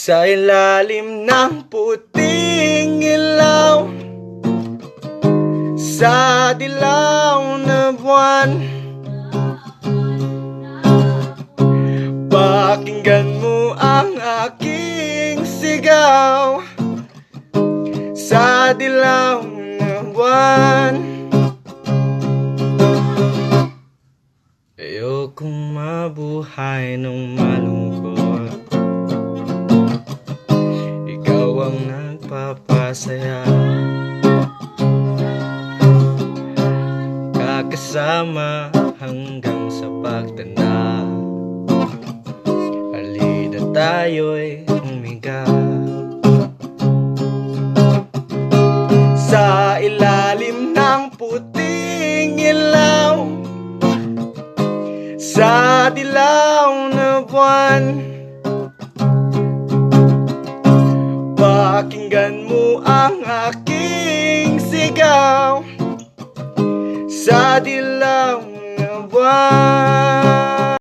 Sa ilalim ng puting ilaw, sa dilaw na buwan, pakinggan mo ang aking sigaw. Sa dilaw na buwan, ayokong mabuhay nung malungkot. Ikaw ang nagpapasaya, kakasama hanggang sa pagtanda. Halina tayo'y humiga sa ilalim ng puting ilaw, sa dilaw na buwan. Pakinggan mo ang aking sigaw. Sa dilaw na buwan.